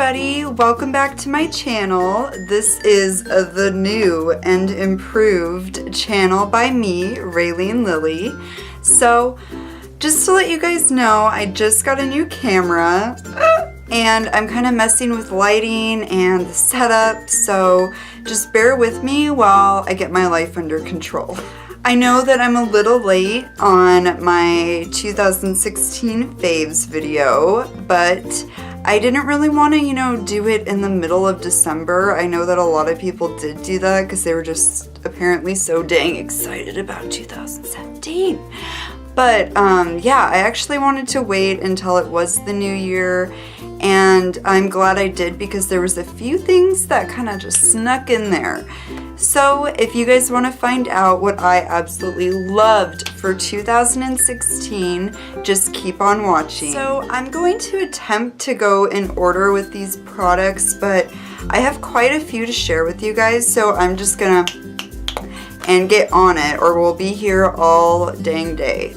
everybody, welcome back to my channel. This is the new and improved channel by me, Rayleigh and Lilley. So just to let you guys know, I just got a new camera and I'm kind of messing with lighting and the setup, so just bear with me while I get my life under control. I know that I'm a little late on my 2016 faves video, but I didn't really want to, do it in the middle of December. I know that a lot of people did do that because they were just apparently so dang excited about 2017. But yeah, I actually wanted to wait until it was the new year, and I'm glad I did because there was a few things that kind of just snuck in there. So if you guys want to find out what I absolutely loved for 2016, just keep on watching. So I'm going to attempt to go in order with these products, but I have quite a few to share with you guys, so I'm just gonna get on it or we'll be here all dang day.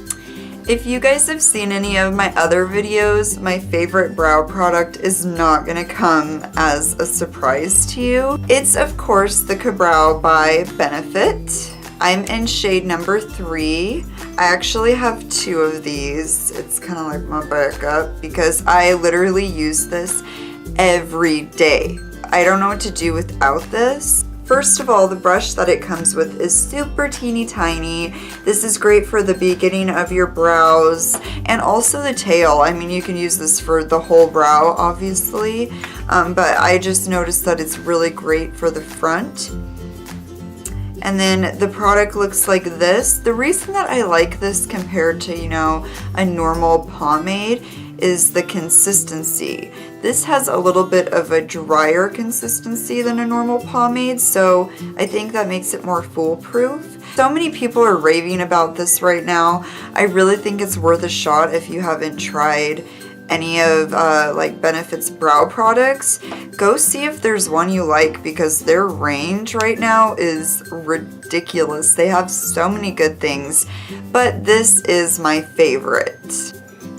If you guys have seen any of my other videos, my favorite brow product is not gonna come as a surprise to you. It's of course the Ka-Brow by Benefit. I'm in shade number 3. I actually have 2 of these. It's kind of like my backup because I literally use this every day. I don't know what to do without this. First of all, the brush that it comes with is super teeny tiny. This is great for the beginning of your brows and also the tail. I mean, you can use this for the whole brow, obviously, but I just noticed that it's really great for the front. And then the product looks like this. The reason that I like this compared to, a normal pomade is the consistency. This has a little bit of a drier consistency than a normal pomade, so I think that makes it more foolproof. So many people are raving about this right now. I really think it's worth a shot if you haven't tried any of like Benefit's brow products. Go see if there's one you like because their range right now is ridiculous. They have so many good things, but this is my favorite.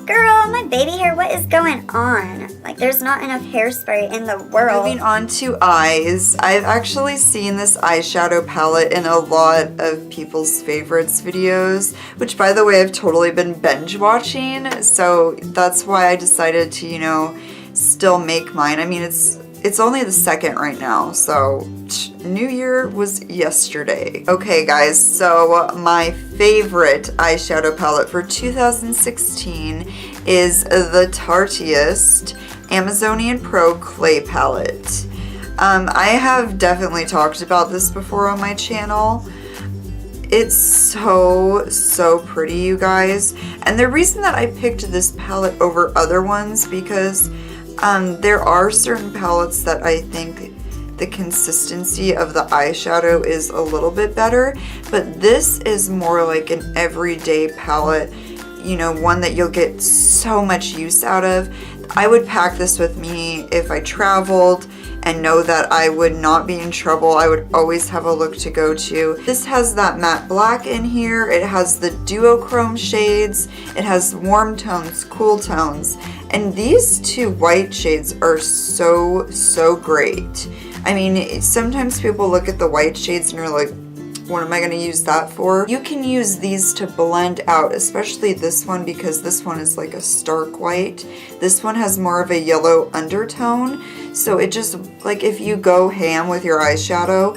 Girl, my baby hair, what is going on? Like, there's not enough hairspray in the world. Moving on to eyes, I've actually seen this eyeshadow palette in a lot of people's favorites videos, which by the way, I've totally been binge watching, so that's why I decided to, still make mine. I mean, it's only the 2nd right now, so New Year was yesterday. Okay guys, so my favorite eyeshadow palette for 2016 is the Tarteist Amazonian Pro Clay Palette. I have definitely talked about this before on my channel. It's so pretty, you guys. And the reason that I picked this palette over other ones because there are certain palettes that I think the consistency of the eyeshadow is a little bit better, but this is more like an everyday palette, one that you'll get so much use out of. I would pack this with me if I traveled and know that I would not be in trouble. I would always have a look to go to. This has that matte black in here. It has the duochrome shades. It has warm tones, cool tones. And these 2 white shades are so great. I mean, sometimes people look at the white shades and are like, what am I going to use that for? You can use these to blend out, especially this one because this one is like a stark white. This one has more of a yellow undertone. So it just, like if you go ham with your eyeshadow,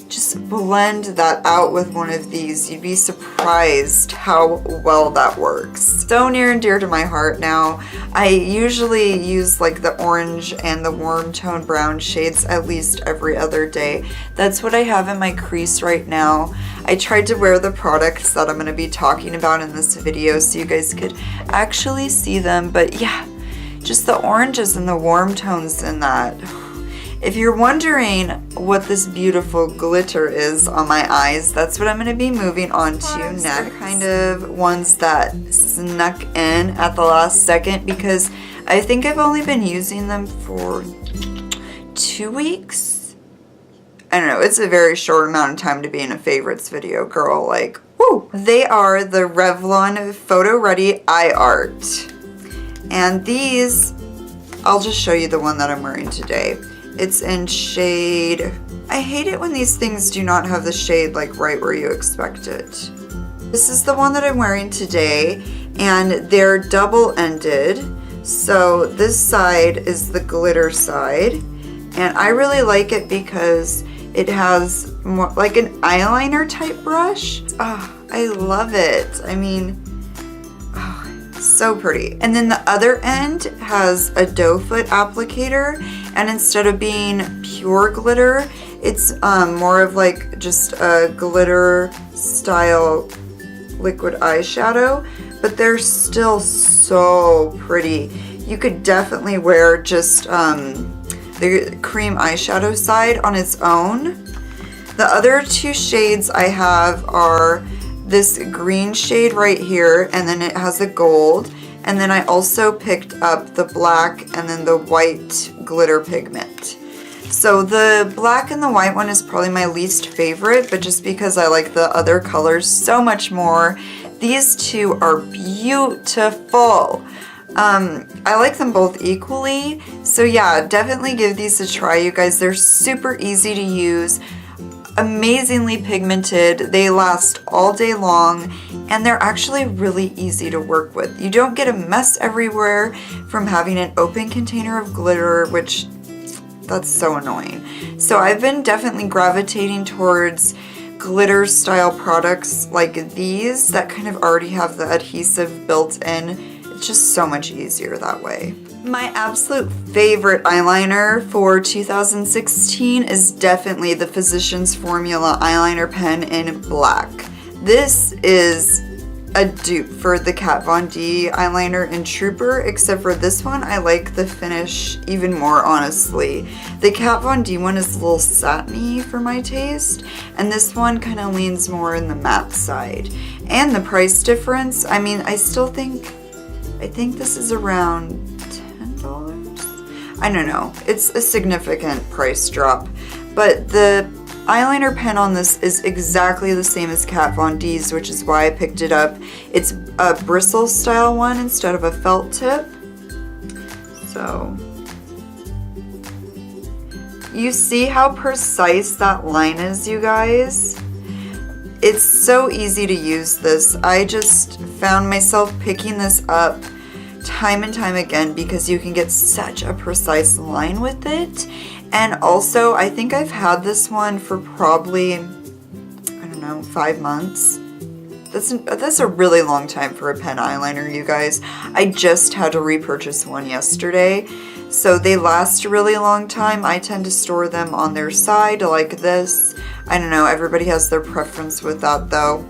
just blend that out with one of these. You'd be surprised how well that works. So near and dear to my heart now. I usually use like the orange and the warm tone brown shades at least every other day. That's what I have in my crease right now. I tried to wear the products that I'm going to be talking about in this video so you guys could actually see them, but yeah, just the oranges and the warm tones in that. If you're wondering what this beautiful glitter is on my eyes, that's what I'm going to be moving on to next. They're kind of ones that snuck in at the last second because I think I've only been using them for 2 weeks. I don't know, it's a very short amount of time to be in a favorites video, girl, like, woo! They are the Revlon Photo Ready Eye Art. And these I'll just show you the one that I'm wearing today. It's in shade, I hate it when these things do not have the shade like right where you expect it. This is the one that I'm wearing today, and they're double-ended. So this side is the glitter side, and I really like it because it has more like an eyeliner type brush. Oh, I love it. I mean, oh, so pretty. And then the other end has a doe foot applicator, and instead of being pure glitter, it's more of like just a glitter style liquid eyeshadow, but they're still so pretty. You could definitely wear just the cream eyeshadow side on its own. The other two shades I have are this green shade right here, and then it has a gold, and then I also picked up the black and then the white glitter pigment. So the black and the white one is probably my least favorite, but just because I like the other colors so much more. These two are beautiful. I like them both equally. So yeah, definitely give these a try, you guys. They're super easy to use, amazingly pigmented. They last all day long, and they're actually really easy to work with. You don't get a mess everywhere from having an open container of glitter, which that's so annoying. So I've been definitely gravitating towards glitter style products like these that kind of already have the adhesive built in. It's just so much easier that way. My absolute favorite eyeliner for 2016 is definitely the Physicians Formula eyeliner pen in black. This is a dupe for the Kat Von D eyeliner in Trooper, except for this one I like the finish even more, honestly. The Kat Von D one is a little satiny for my taste, and this one kind of leans more in the matte side. And the price difference, I mean, I think this is around $10. I don't know, it's a significant price drop, but the eyeliner pen on this is exactly the same as Kat Von D's, which is why I picked it up. It's a bristle style one instead of a felt tip. So you see how precise that line is, you guys? It's so easy to use this. I just found myself picking this up time and time again because you can get such a precise line with it. And also, I think I've had this one for probably, I don't know, 5 months. That's a really long time for a pen eyeliner, you guys. I just had to repurchase one yesterday. So they last a really long time. I tend to store them on their side like this. I don't know, everybody has their preference with that though.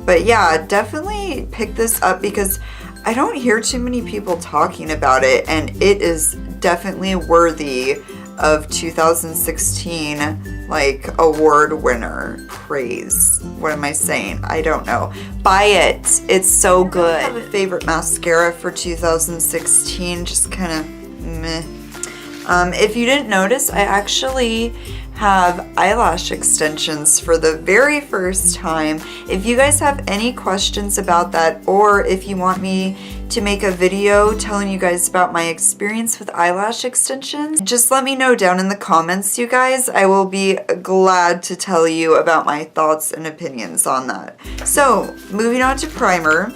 But yeah, definitely pick this up because I don't hear too many people talking about it, and it is definitely worthy of 2016 like award winner praise. What am I saying? I don't know. Buy it. It's so good. I have a favorite mascara for 2016, just kind of meh. If you didn't notice, I actually have eyelash extensions for the very first time. If you guys have any questions about that, or if you want me to make a video telling you guys about my experience with eyelash extensions, just let me know down in the comments, you guys. I will be glad to tell you about my thoughts and opinions on that. So, moving on to primer.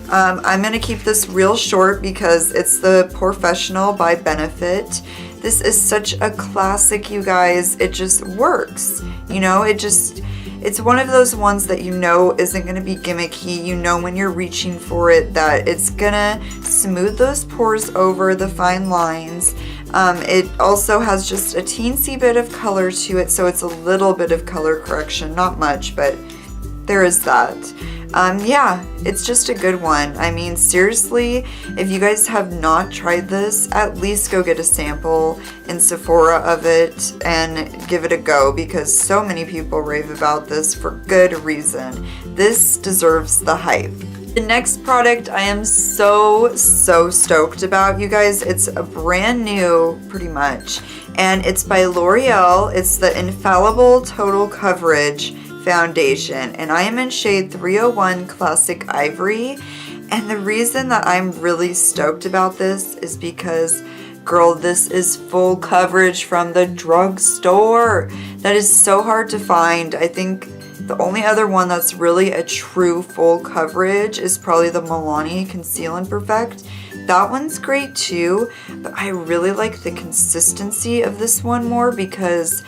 I'm going to keep this real short because it's the Porefessional by Benefit. This is such a classic, you guys. It just works. You know, it's one of those ones that you know isn't going to be gimmicky. You know when you're reaching for it that it's going to smooth those pores over, the fine lines. It also has just a teensy bit of color to it, so it's a little bit of color correction. Not much, but there is that. Yeah, it's just a good one. I mean, seriously, if you guys have not tried this, at least go get a sample in Sephora of it and give it a go because so many people rave about this for good reason. This deserves the hype. The next product I am so stoked about, you guys. It's a brand new, pretty much, and it's by L'Oreal. It's the Infallible Total Coverage Foundation, and I am in shade 301 Classic Ivory. And the reason that I'm really stoked about this is because Girl, this is full coverage from the drugstore. That is so hard to find. I think the only other one that's really a true full coverage is probably the Milani Conceal and Perfect. That one's great too, but I really like the consistency of this one more because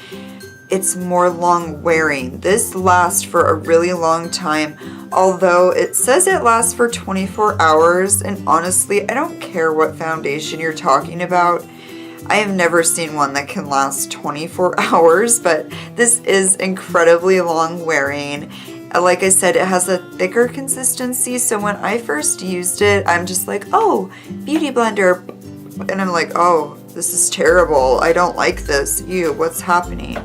it's more long wearing. This lasts for a really long time, although it says it lasts for 24 hours, and honestly, I don't care what foundation you're talking about. I have never seen one that can last 24 hours, but this is incredibly long wearing. Like I said, it has a thicker consistency, so when I first used it, I'm just like, oh, beauty blender, and I'm like, oh, this is terrible. I don't like this. Ew, what's happening?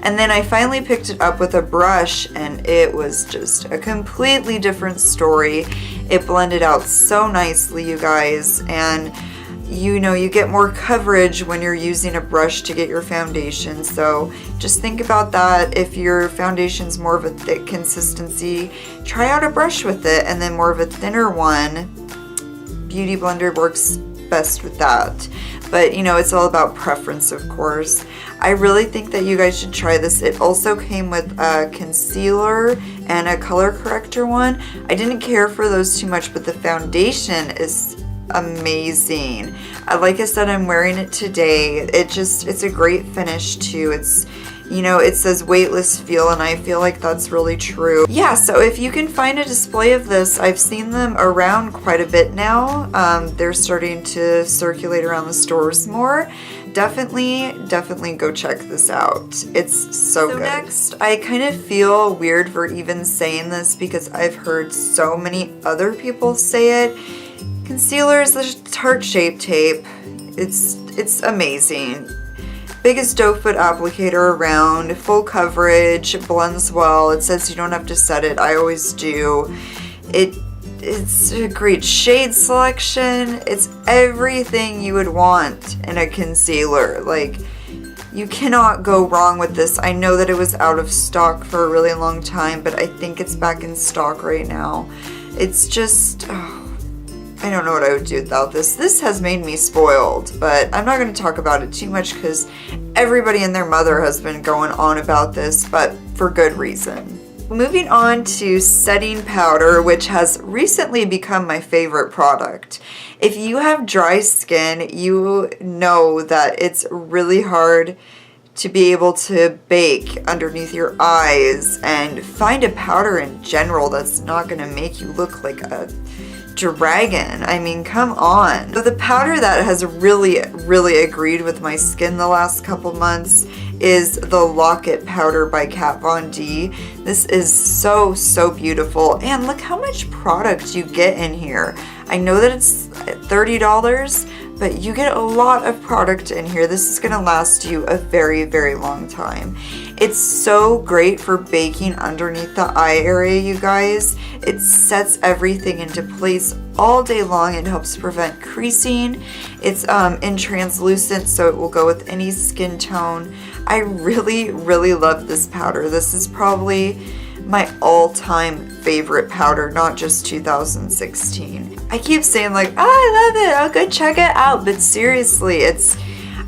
And then I finally picked it up with a brush, and it was just a completely different story. It blended out so nicely, you guys, and you know, you get more coverage when you're using a brush to get your foundation. So just think about that. If your foundation's more of a thick consistency, try out a brush with it, and then more of a thinner one. Beauty blender works best with that. But you know, it's all about preference, of course. I really think that you guys should try this. It also came with a concealer and a color corrector one. I didn't care for those too much, but the foundation is amazing. Like I said, I'm wearing it today. It's a great finish too. It's, you know, it says weightless feel, and I feel like that's really true. Yeah, so if you can find a display of this, I've seen them around quite a bit now. They're starting to circulate around the stores more. Definitely go check this out. It's so good. Next, I kind of feel weird for even saying this because I've heard so many other people say it. Concealer is the Tarte Shape Tape. It's amazing. Biggest doe foot applicator around, full coverage, blends well. It says you don't have to set it. I always do. It's a great shade selection. It's everything you would want in a concealer. Like, you cannot go wrong with this. I know that it was out of stock for a really long time, but I think it's back in stock right now. It's just, I don't know what I would do without this. This has made me spoiled, but I'm not going to talk about it too much because everybody and their mother has been going on about this, but for good reason. Moving on to setting powder, which has recently become my favorite product. If you have dry skin, you know that it's really hard to be able to bake underneath your eyes and find a powder in general that's not going to make you look like a dragon. I mean, come on. So the powder that has really agreed with my skin the last couple months is the Lock-It powder by Kat Von D. This is so beautiful, and look how much product you get in here. I know that it's $30, but you get a lot of product in here. This is gonna last you a very long time. It's so great for baking underneath the eye area, you guys. It sets everything into place all day long. It helps prevent creasing. It's in translucent, so it will go with any skin tone. I really love this powder. This is probably my all-time favorite powder, not just 2016. I keep saying like, oh, I love it, I'll go check it out, but seriously,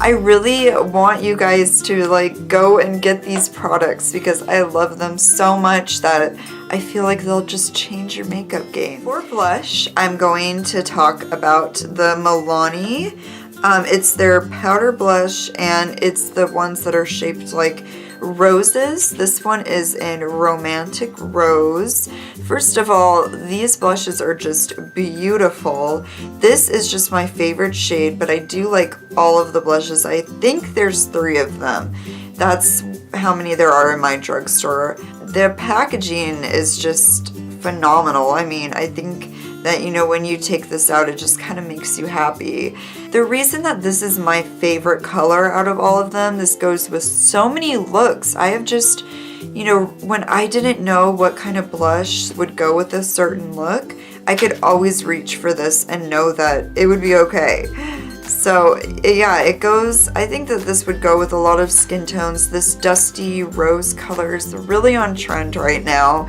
I really want you guys to like go and get these products because I love them so much that I feel like they'll just change your makeup game. For blush, I'm going to talk about the Milani. It's their powder blush, and it's the ones that are shaped like roses. This one is in Romantic Rose. First of all, these blushes are just beautiful. This is just my favorite shade, but I do like all of the blushes. I think there's 3 of them. That's how many there are in my drugstore. The packaging is just phenomenal. I mean, I think that, you know, when you take this out, it just kind of makes you happy. The reason that this is my favorite color out of all of them, this goes with so many looks. I have just, you know, when I didn't know what kind of blush would go with a certain look, I could always reach for this and know that it would be okay. So yeah, it goes, I think that this would go with a lot of skin tones. This dusty rose color is really on trend right now,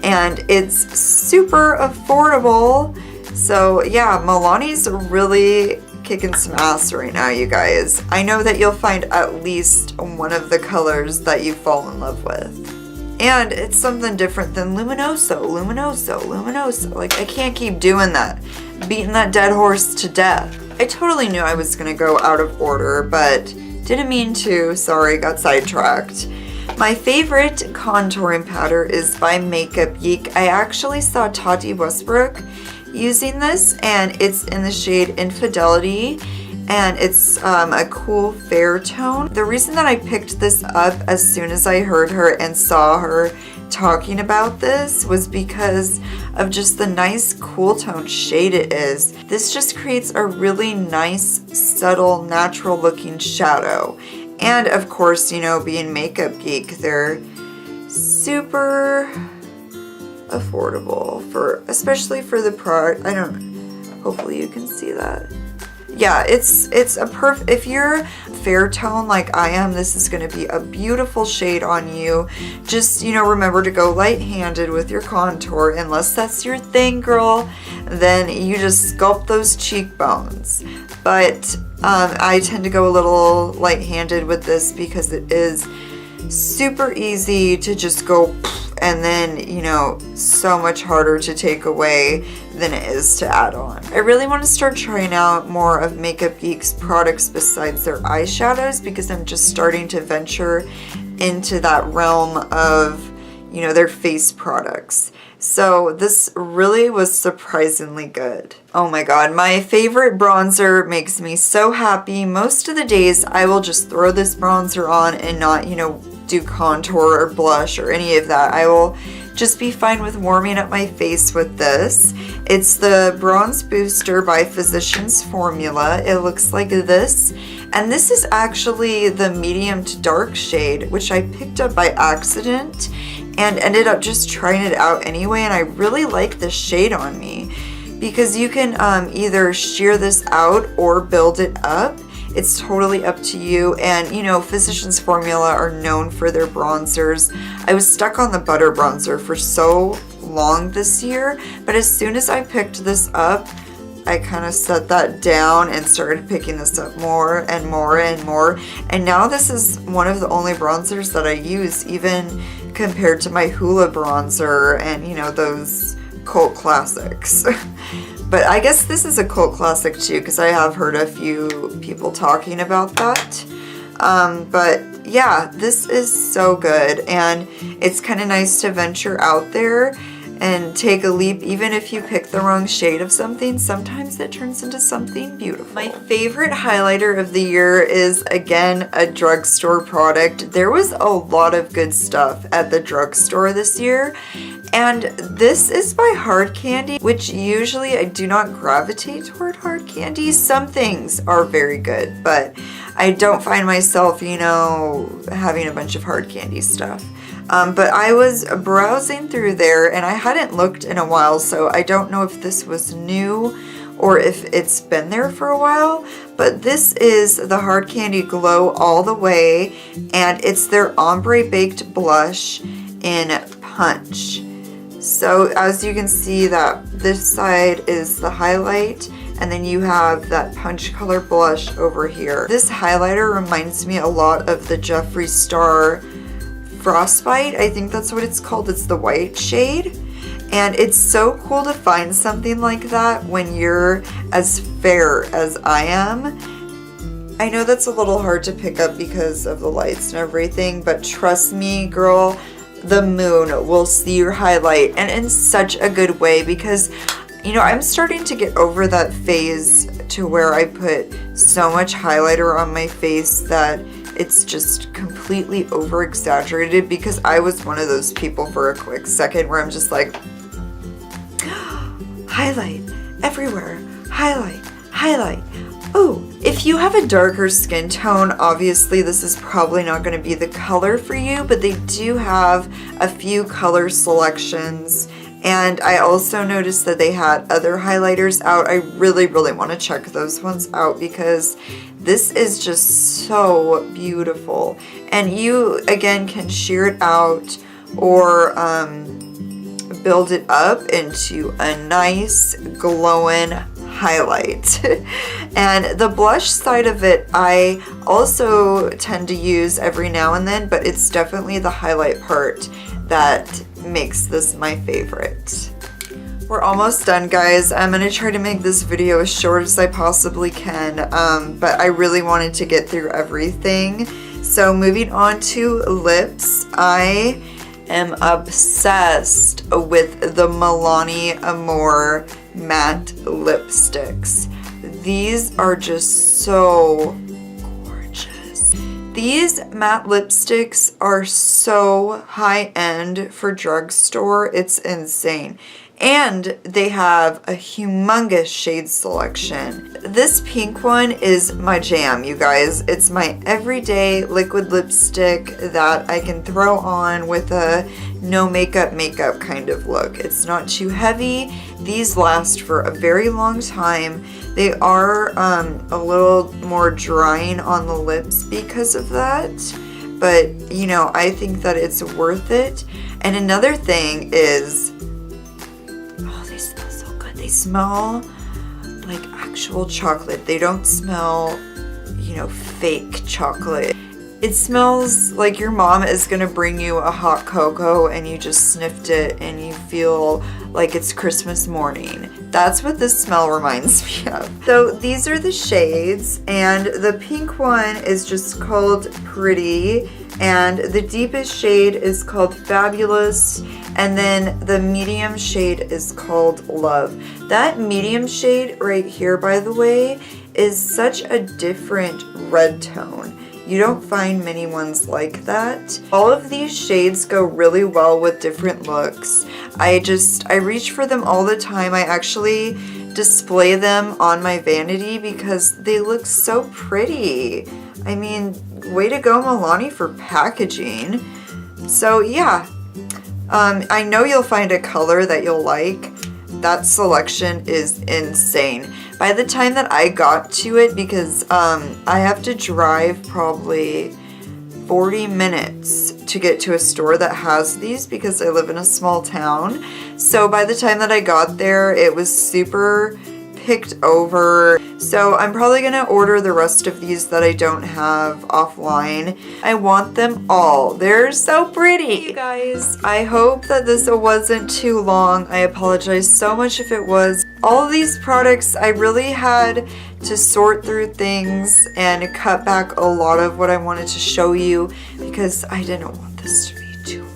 and it's super affordable. So yeah, Milani's really kicking some ass right now, you guys. I know that you'll find at least one of the colors that you fall in love with. And it's something different than Luminoso, Luminoso, Luminoso. Like, I can't keep doing that, beating that dead horse to death. I totally knew I was gonna go out of order, but didn't mean to. Sorry, got sidetracked. My favorite contouring powder is by Makeup Geek. I actually saw Tati Westbrook using this, and it's in the shade Infidelity, and it's a cool fair tone. The reason that I picked this up as soon as I heard her and saw her talking about this was because of just the nice cool tone shade it is. This just creates a really nice, subtle, natural looking shadow. And of course, you know, being Makeup Geek, they're super affordable especially for the product. I don't know, hopefully you can see that. Yeah, it's a if you're fair tone like I am, this is going to be a beautiful shade on you. Just, you know, remember to go light-handed with your contour. Unless that's your thing, girl, then you just sculpt those cheekbones. But I tend to go a little light-handed with this because it is super easy to just go and then, you know, so much harder to take away than it is to add on. I really want to start trying out more of Makeup Geek's products besides their eyeshadows, because I'm just starting to venture into that realm of, you know, their face products. So this really was surprisingly good. Oh my god, my favorite bronzer makes me so happy. Most of the days I will just throw this bronzer on and not, you know, do contour or blush or any of that. I will just be fine with warming up my face with this. It's the Bronze Booster by Physicians Formula. It looks like this. And this is actually the medium to dark shade, which I picked up by accident and ended up just trying it out anyway. And I really like this shade on me because you can either sheer this out or build it up. It's totally up to you. And you know, Physicians Formula are known for their bronzers. I was stuck on the butter bronzer for so long this year, but as soon as I picked this up, I kind of set that down and started picking this up more and more and more. And now this is one of the only bronzers that I use, even compared to my Hoola bronzer and, you know, those cult classics. But I guess this is a cult classic too, because I have heard a few people talking about that. But yeah, this is so good, and it's kind of nice to venture out there and take a leap. Even if you pick the wrong shade of something, sometimes it turns into something beautiful. My favorite highlighter of the year is, again, a drugstore product. There was a lot of good stuff at the drugstore this year. And this is by Hard Candy, which usually I do not gravitate toward hard candy. Some things are very good, but I don't find myself, you know, having a bunch of hard candy stuff. But I was browsing through there and I hadn't looked in a while, so I don't know if this was new or if it's been there for a while. But this is the Hard Candy Glow All the Way, and it's their Ombre Baked Blush in Punch. So as you can see, that this side is the highlight, and then you have that punch color blush over here. This highlighter reminds me a lot of the Jeffree Star Frostbite. I think that's what it's called. It's the white shade. And it's so cool to find something like that when you're as fair as I am. I know that's a little hard to pick up because of the lights and everything, but trust me, girl, the moon will see your highlight, and in such a good way, because, you know, I'm starting to get over that phase to where I put so much highlighter on my face that it's just completely over exaggerated, because I was one of those people for a quick second where I'm just like, highlight everywhere, highlight, highlight. Oh, if you have a darker skin tone, obviously this is probably not going to be the color for you, but they do have a few color selections. And I also noticed that they had other highlighters out. I really, really want to check those ones out, because this is just so beautiful. And you, again, can sheer it out or build it up into a nice glowing highlight. And the blush side of it I also tend to use every now and then, but it's definitely the highlight part that makes this my favorite. We're almost done, guys. I'm gonna try to make this video as short as I possibly can, but I really wanted to get through everything. So moving on to lips, I am obsessed with the Milani Amore matte lipsticks. These are just so gorgeous. These matte lipsticks are so high-end for drugstore, it's insane. And they have a humongous shade selection. This pink one is my jam, you guys. It's my everyday liquid lipstick that I can throw on with a no makeup kind of look. It's not too heavy. These last for a very long time. They are a little more drying on the lips because of that. But, you know, I think that it's worth it. And another thing is, they smell like actual chocolate. They don't smell, you know, fake chocolate. It smells like your mom is gonna bring you a hot cocoa and you just sniffed it and you feel like it's Christmas morning. That's what this smell reminds me of. So these are the shades, and the pink one is just called Pretty, and the deepest shade is called Fabulous, and then the medium shade is called Love. That medium shade right here, by the way, is such a different red tone. You don't find many ones like that. All of these shades go really well with different looks. I reach for them all the time. I actually display them on my vanity because they look so pretty. I mean, way to go, Milani, for packaging. So yeah, I know you'll find a color that you'll like. That selection is insane. By the time that I got to it, because I have to drive probably 40 minutes to get to a store that has these because I live in a small town. So by the time that I got there, it was super picked over. So I'm probably gonna order the rest of these that I don't have offline. I want them all. They're so pretty. You guys, I hope that this wasn't too long. I apologize so much if it was. All of these products, I really had to sort through things and cut back a lot of what I wanted to show you because I didn't want this to be too long.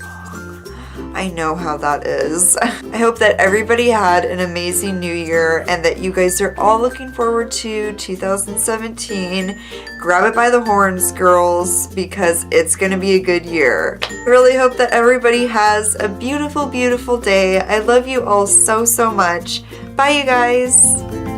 I know how that is. I hope that everybody had an amazing new year and that you guys are all looking forward to 2017. Grab it by the horns, girls, because it's gonna be a good year. I really hope that everybody has a beautiful, beautiful day. I love you all so, so much. Bye, you guys.